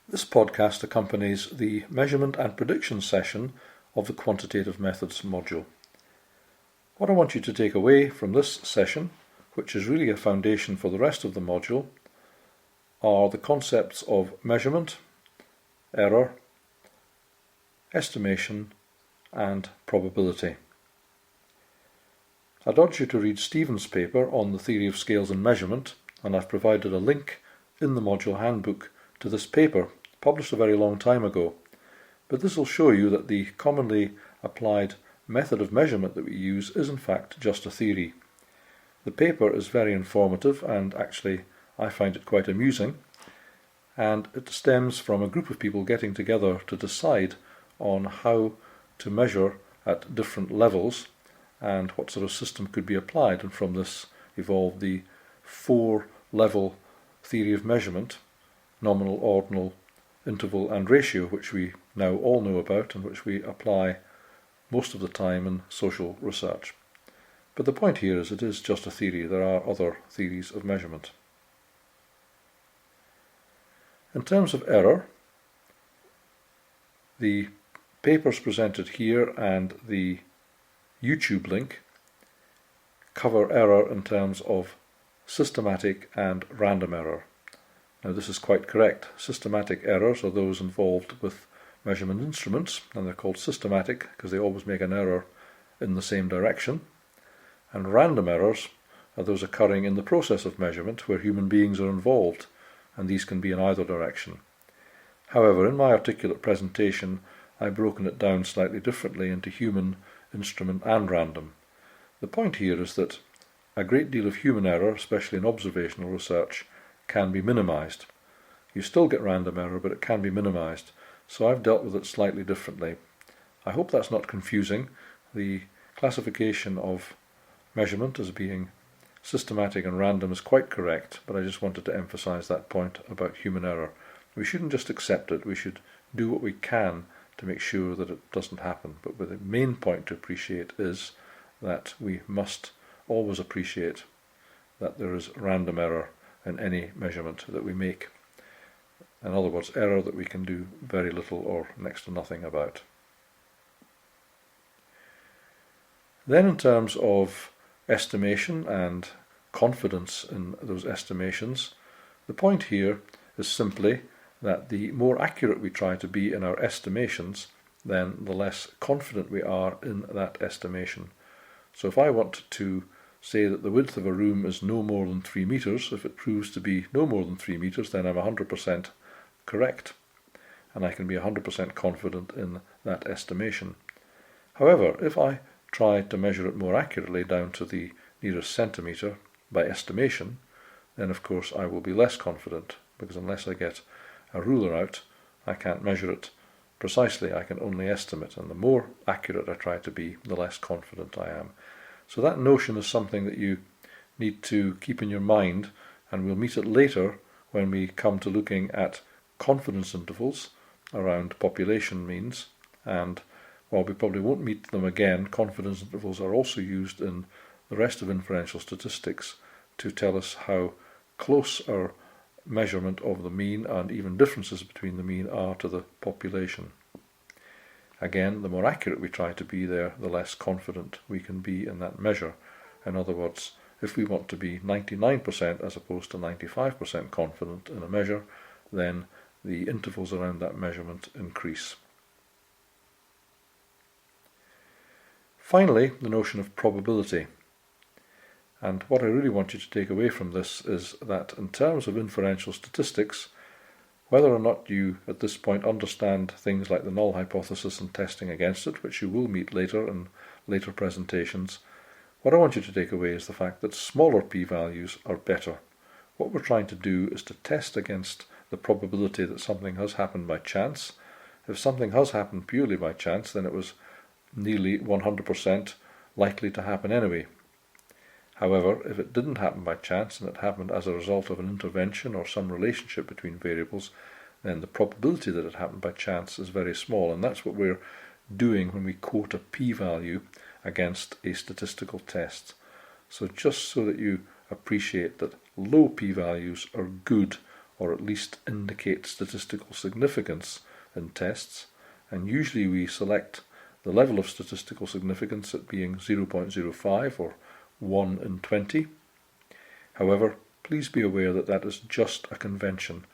This podcast accompanies the measurement and prediction session of the Quantitative Methods module. What I want you to take away from this session, which is really a foundation for the rest of the module, are the concepts of measurement, error, estimation, and probability. I'd urge you to read Stephen's paper on the theory of scales and measurement, and I've provided a link in the module handbook to this paper, published a very long time ago. But this will show you that the commonly applied method of measurement that we use is in fact just a theory. The paper is very informative and actually I find it quite amusing, and it stems from a group of people getting together to decide on how to measure at different levels and what sort of system could be applied, and from this evolved the 4-level theory of measurement: nominal, ordinal, interval and ratio, which we now all know about and which we apply most of the time in social research. But the point here is it is just a theory. There are other theories of measurement. In terms of error, the papers presented here and the YouTube link cover error in terms of systematic and random error. Now this is quite correct. Systematic errors are those involved with measurement instruments, and they're called systematic because they always make an error in the same direction. And random errors are those occurring in the process of measurement where human beings are involved, and these can be in either direction. However, in my articulate presentation I've broken it down slightly differently into human, instrument and random. The point here is that a great deal of human error, especially in observational research, can be minimized. You still get random error, but it can be minimized. So I've dealt with it slightly differently. I hope that's not confusing. The classification of measurement as being systematic and random is quite correct, but I just wanted to emphasize that point about human error. We shouldn't just accept it, we should do what we can to make sure that it doesn't happen. But the main point to appreciate is that we must always appreciate that there is random error in any measurement that we make. In other words, error that we can do very little or next to nothing about. Then in terms of estimation and confidence in those estimations, the point here is simply that the more accurate we try to be in our estimations, then the less confident we are in that estimation. So if I want to say that the width of a room is no more than 3 meters, if it proves to be no more than 3 meters, then I'm 100% correct, and I can be 100% confident in that estimation. However, if I try to measure it more accurately down to the nearest centimeter by estimation, then of course I will be less confident, because unless I get a ruler out, I can't measure it precisely. I can only estimate, and the more accurate I try to be, the less confident I am. So that notion is something that you need to keep in your mind, and we'll meet it later when we come to looking at confidence intervals around population means. And while we probably won't meet them again, confidence intervals are also used in the rest of inferential statistics to tell us how close our measurement of the mean and even differences between the mean are to the population. Again, the more accurate we try to be there, the less confident we can be in that measure. In other words, if we want to be 99% as opposed to 95% confident in a measure, then the intervals around that measurement increase. Finally, the notion of probability. And what I really want you to take away from this is that in terms of inferential statistics, whether or not you at this point understand things like the null hypothesis and testing against it, which you will meet later in later presentations, what I want you to take away is the fact that smaller p-values are better. What we're trying to do is to test against the probability that something has happened by chance. If something has happened purely by chance, then it was nearly 100% likely to happen anyway. However, if it didn't happen by chance and it happened as a result of an intervention or some relationship between variables, then the probability that it happened by chance is very small, and that's what we're doing when we quote a p-value against a statistical test. So just so that you appreciate that low p-values are good or at least indicate statistical significance in tests, and usually we select the level of statistical significance at being 0.05 or 1 in 20. However, please be aware that that is just a convention.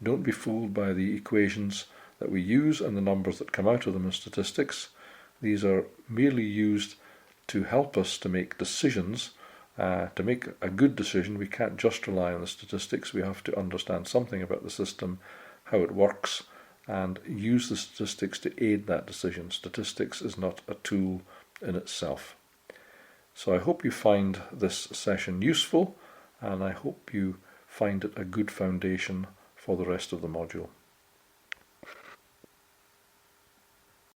Don't be fooled by the equations that we use and the numbers that come out of them in statistics. These are merely used to help us to make decisions. To make a good decision, we can't just rely on the statistics. We have to understand something about the system, how it works, and use the statistics to aid that decision. Statistics is not a tool in itself. So I hope you find this session useful, and I hope you find it a good foundation for the rest of the module.